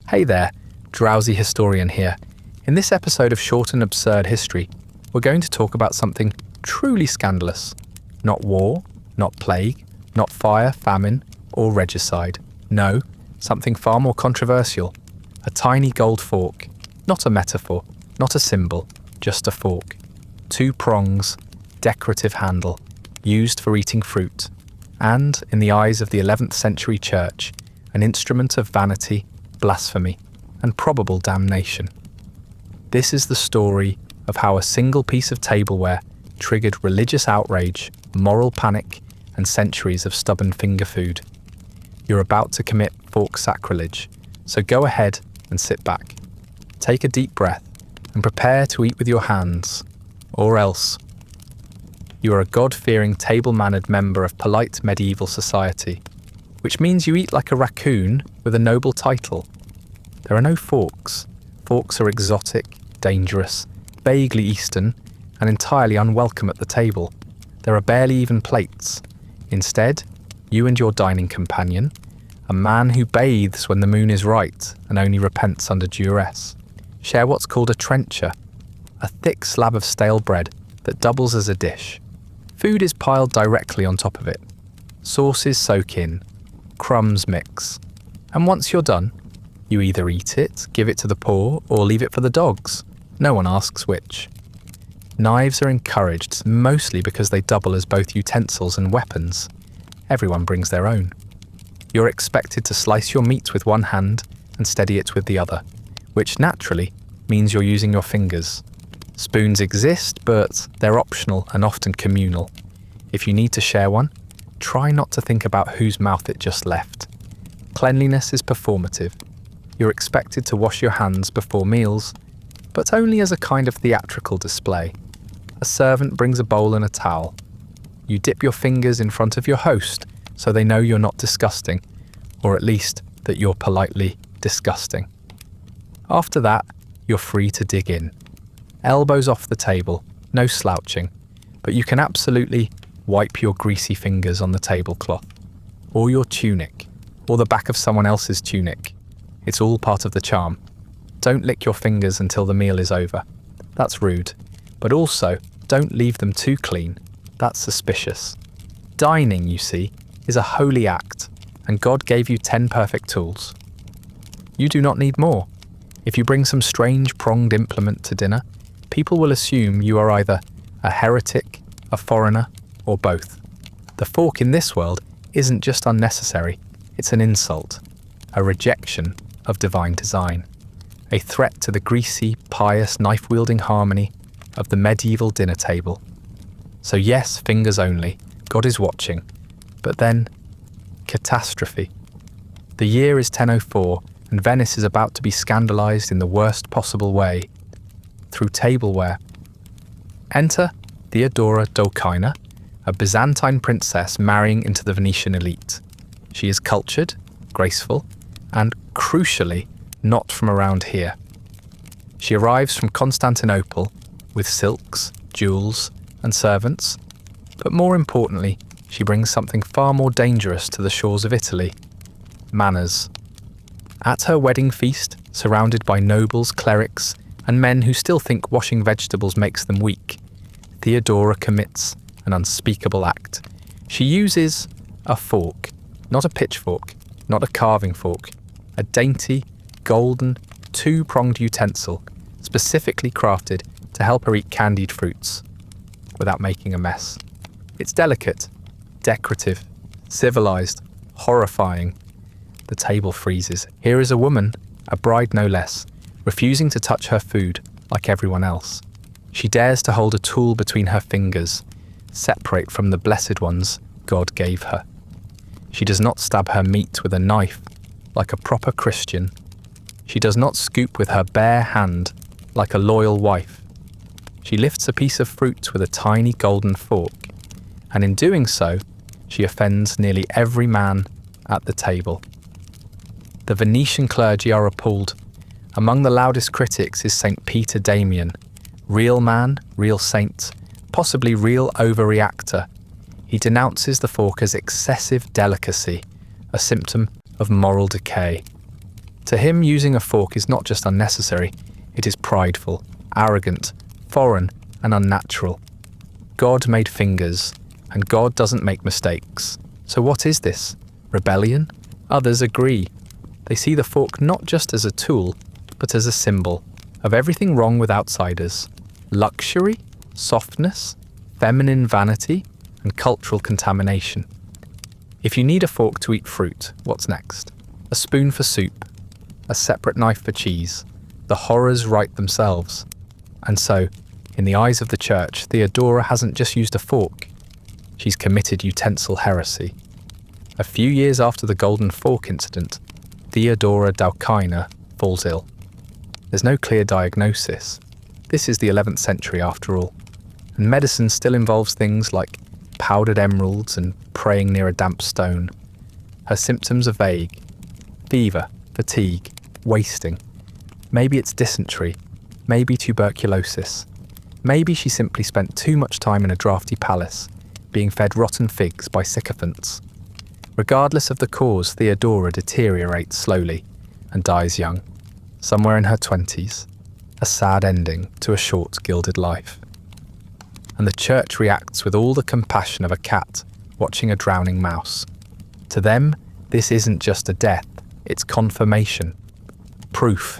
Hey there, Drowsy Historian here. In this episode of Short and Absurd History, we're going to talk about something truly scandalous. Not war, not plague, not fire, famine, or regicide. No, something far more controversial. A tiny gold fork. Not a metaphor, not a symbol, just a fork. 2 prongs, decorative handle, used for eating fruit. And, in the eyes of the 11th century church, an instrument of vanity, blasphemy, and probable damnation. This is the story of how a single piece of tableware triggered religious outrage, moral panic, and centuries of stubborn finger food. You're about to commit fork sacrilege, so go ahead and sit back. Take a deep breath and prepare to eat with your hands, or else. You are a God-fearing, table-mannered member of polite medieval society, which means you eat like a raccoon with a noble title. There are no forks. Forks are exotic, dangerous, vaguely Eastern, and entirely unwelcome at the table. There are barely even plates. Instead, you and your dining companion, a man who bathes when the moon is right and only repents under duress, share what's called a trencher, a thick slab of stale bread that doubles as a dish. Food is piled directly on top of it. Sauces soak in, crumbs mix, and once you're done, you either eat it, give it to the poor, or leave it for the dogs. No one asks which. Knives are encouraged, mostly because they double as both utensils and weapons. Everyone brings their own. You're expected to slice your meat with one hand and steady it with the other, which naturally means you're using your fingers. Spoons exist, but they're optional and often communal. If you need to share one, try not to think about whose mouth it just left. Cleanliness is performative. You're expected to wash your hands before meals, but only as a kind of theatrical display. A servant brings a bowl and a towel. You dip your fingers in front of your host so they know you're not disgusting, or at least that you're politely disgusting. After that, you're free to dig in. Elbows off the table, no slouching, but you can absolutely wipe your greasy fingers on the tablecloth, or your tunic, or the back of someone else's tunic. It's all part of the charm. Don't lick your fingers until the meal is over. That's rude. But also, don't leave them too clean. That's suspicious. Dining, you see, is a holy act, and God gave you 10 perfect tools. You do not need more. If you bring some strange pronged implement to dinner, people will assume you are either a heretic, a foreigner, or both. The fork in this world isn't just unnecessary, it's an insult, a rejection of divine design, a threat to the greasy, pious, knife-wielding harmony of the medieval dinner table. So yes, fingers only, God is watching, but then, catastrophe. The year is 1004, and Venice is about to be scandalized in the worst possible way, through tableware. Enter Theodora Dalina, a Byzantine princess marrying into the Venetian elite. She is cultured, graceful, and, crucially, not from around here. She arrives from Constantinople with silks, jewels, and servants, but more importantly, she brings something far more dangerous to the shores of Italy: manners. At her wedding feast, surrounded by nobles, clerics, and men who still think washing vegetables makes them weak, Theodora commits an unspeakable act. She uses a fork, not a pitchfork, not a carving fork, a dainty, golden, 2-pronged utensil, specifically crafted to help her eat candied fruits without making a mess. It's delicate, decorative, civilized, horrifying. The table freezes. Here is a woman, a bride no less, refusing to touch her food like everyone else. She dares to hold a tool between her fingers, separate from the blessed ones God gave her. She does not stab her meat with a knife like a proper Christian. She does not scoop with her bare hand like a loyal wife. She lifts a piece of fruit with a tiny golden fork, and in doing so, she offends nearly every man at the table. The Venetian clergy are appalled. Among the loudest critics is St. Peter Damian, real man, real saint, possibly real overreactor. He denounces the fork as excessive delicacy, a symptom of moral decay. To him, using a fork is not just unnecessary, it is prideful, arrogant, foreign, and unnatural. God made fingers, and God doesn't make mistakes. So what is this? Rebellion? Others agree. They see the fork not just as a tool, but as a symbol of everything wrong with outsiders. Luxury, softness, feminine vanity, and cultural contamination. If you need a fork to eat fruit, what's next? A spoon for soup, a separate knife for cheese. The horrors write themselves. And so, in the eyes of the church, Theodora hasn't just used a fork. She's committed utensil heresy. A few years after the golden fork incident, Theodora Dalina falls ill. There's no clear diagnosis. This is the 11th century after all, and medicine still involves things like powdered emeralds and praying near a damp stone. Her symptoms are vague: fever, fatigue, wasting. Maybe it's dysentery, maybe tuberculosis. Maybe she simply spent too much time in a drafty palace, being fed rotten figs by sycophants. Regardless of the cause, Theodora deteriorates slowly and dies young, somewhere in her 20s, a sad ending to a short, gilded life. And the church reacts with all the compassion of a cat watching a drowning mouse. To them, this isn't just a death, it's confirmation, proof,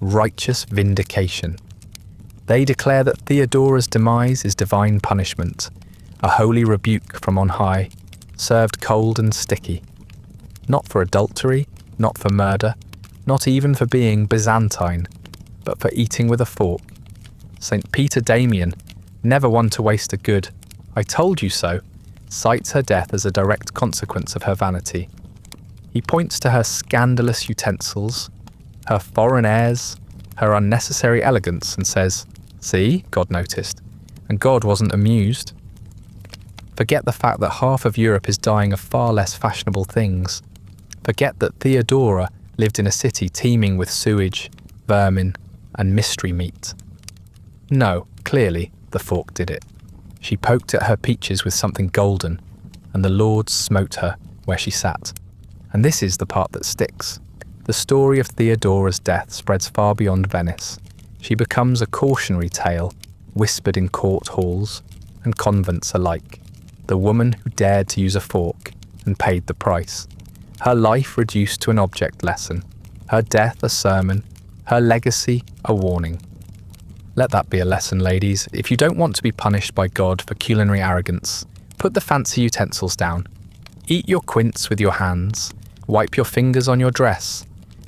righteous vindication. They declare that Theodora's demise is divine punishment, a holy rebuke from on high, served cold and sticky. Not for adultery, not for murder, not even for being Byzantine, but for eating with a fork. St. Peter Damian, never one to waste a good "I told you so," cites her death as a direct consequence of her vanity. He points to her scandalous utensils, her foreign airs, her unnecessary elegance, and says, "See, God noticed, and God wasn't amused." Forget the fact that half of Europe is dying of far less fashionable things. Forget that Theodora lived in a city teeming with sewage, vermin, and mystery meat. No, clearly, the fork did it. She poked at her peaches with something golden, and the Lord smote her where she sat. And this is the part that sticks. The story of Theodora's death spreads far beyond Venice. She becomes a cautionary tale, whispered in court halls and convents alike. The woman who dared to use a fork and paid the price. Her life reduced to an object lesson. Her death a sermon. Her legacy a warning. Let that be a lesson, ladies. If you don't want to be punished by God for culinary arrogance, put the fancy utensils down. Eat your quince with your hands. Wipe your fingers on your dress.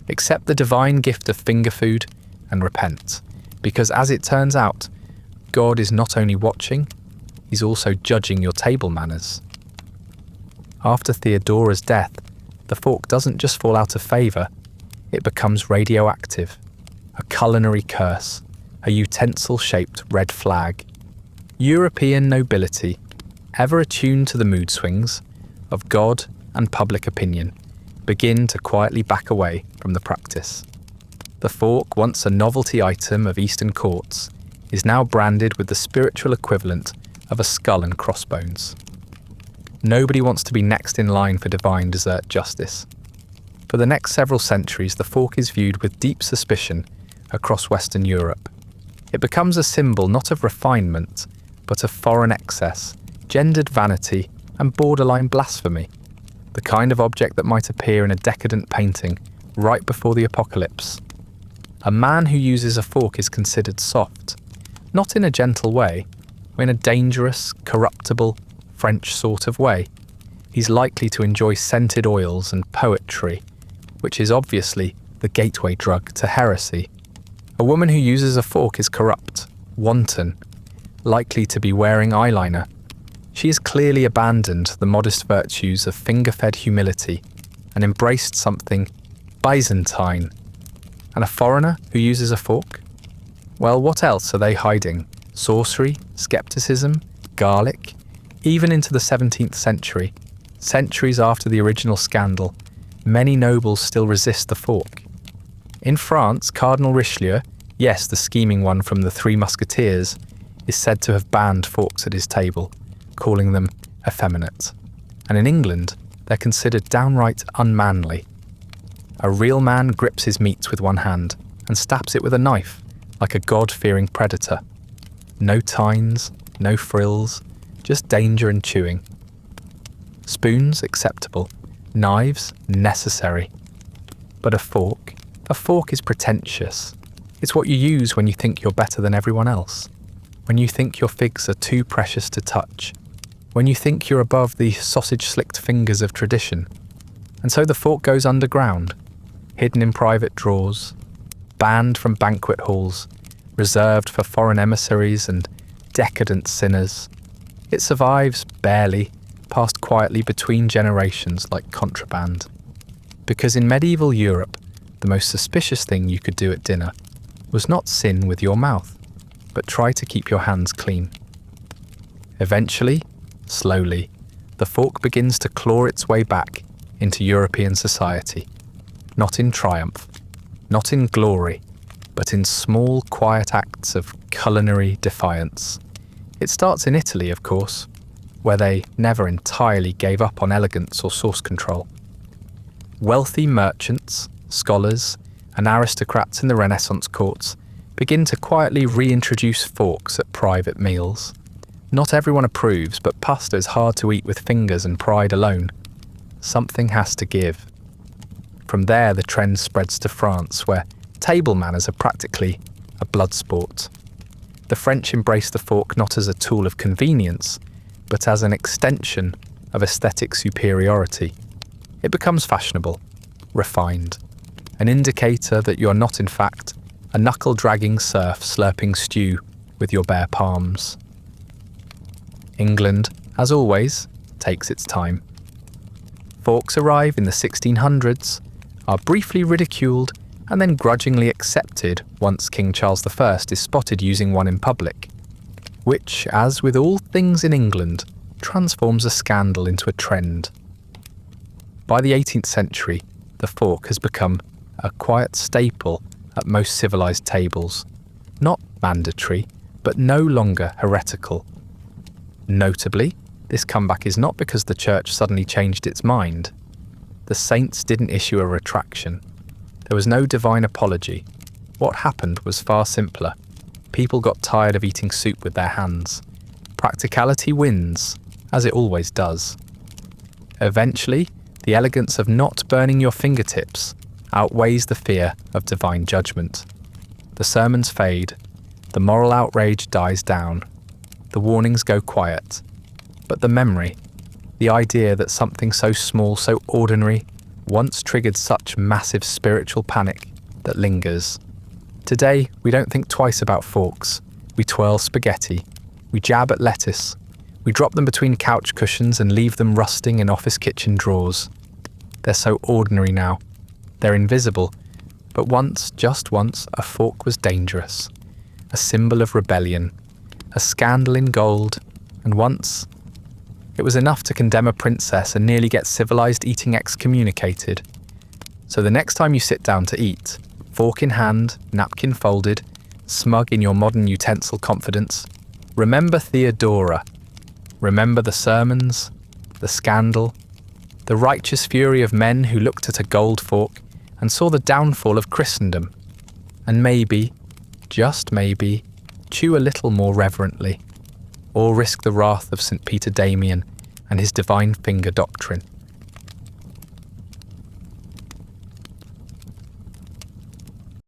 Accept the divine gift of finger food and repent. Because as it turns out, God is not only watching, he's also judging your table manners. After Theodora's death, the fork doesn't just fall out of favour, it becomes radioactive, a culinary curse, a utensil-shaped red flag. European nobility, ever attuned to the mood swings of God and public opinion, begin to quietly back away from the practice. The fork, once a novelty item of Eastern courts, is now branded with the spiritual equivalent of a skull and crossbones. Nobody wants to be next in line for divine dessert justice. For the next several centuries, the fork is viewed with deep suspicion across Western Europe. It becomes a symbol not of refinement, but of foreign excess, gendered vanity, and borderline blasphemy. The kind of object that might appear in a decadent painting right before the apocalypse. A man who uses a fork is considered soft, not in a gentle way, or in a dangerous, corruptible, French sort of way. He's likely to enjoy scented oils and poetry, which is obviously the gateway drug to heresy. A woman who uses a fork is corrupt, wanton, likely to be wearing eyeliner. She has clearly abandoned the modest virtues of finger-fed humility and embraced something Byzantine. And a foreigner who uses a fork? Well, what else are they hiding? Sorcery, skepticism, garlic? Even into the 17th century, centuries after the original scandal, many nobles still resist the fork. In France, Cardinal Richelieu, yes, the scheming one from the Three Musketeers, is said to have banned forks at his table, calling them effeminate. And in England, they're considered downright unmanly. A real man grips his meats with one hand and stabs it with a knife, like a God-fearing predator. No tines, no frills, just danger and chewing. Spoons acceptable, knives necessary. But a fork is pretentious. It's what you use when you think you're better than everyone else, when you think your figs are too precious to touch, when you think you're above the sausage-slicked fingers of tradition. And so the fork goes underground, hidden in private drawers, banned from banquet halls, reserved for foreign emissaries and decadent sinners. It survives, barely, passed quietly between generations like contraband. Because in medieval Europe, the most suspicious thing you could do at dinner was not sin with your mouth, but try to keep your hands clean. Eventually, slowly, the fork begins to claw its way back into European society, not in triumph, not in glory, but in small, quiet acts of culinary defiance. It starts in Italy, of course, where they never entirely gave up on elegance or source control. Wealthy merchants, scholars, and aristocrats in the Renaissance courts begin to quietly reintroduce forks at private meals. Not everyone approves, but pasta is hard to eat with fingers and pride alone. Something has to give. From there, the trend spreads to France, where table manners are practically a blood sport. The French embrace the fork not as a tool of convenience, but as an extension of aesthetic superiority. It becomes fashionable, refined, an indicator that you are not, in fact, a knuckle-dragging serf slurping stew with your bare palms. England, as always, takes its time. Forks arrive in the 1600s, are briefly ridiculed, and then grudgingly accepted once King Charles I is spotted using one in public, which, as with all things in England, transforms a scandal into a trend. By the 18th century, the fork has become a quiet staple at most civilized tables, not mandatory, but no longer heretical. Notably, this comeback is not because the church suddenly changed its mind. The saints didn't issue a retraction. There was no divine apology. What happened was far simpler. People got tired of eating soup with their hands. Practicality wins, as it always does. Eventually, the elegance of not burning your fingertips outweighs the fear of divine judgment. The sermons fade, the moral outrage dies down, the warnings go quiet, but the memory, the idea that something so small, so ordinary, once triggered such massive spiritual panic that lingers. Today, we don't think twice about forks. We twirl spaghetti, we jab at lettuce, we drop them between couch cushions and leave them rusting in office kitchen drawers. They're so ordinary now. They're invisible, but once, just once, a fork was dangerous, a symbol of rebellion, a scandal in gold, and once, it was enough to condemn a princess and nearly get civilized eating excommunicated. So the next time you sit down to eat, fork in hand, napkin folded, smug in your modern utensil confidence, remember Theodora, remember the sermons, the scandal, the righteous fury of men who looked at a gold fork and saw the downfall of Christendom, and maybe, just maybe, chew a little more reverently, or risk the wrath of St. Peter Damian and his divine finger doctrine.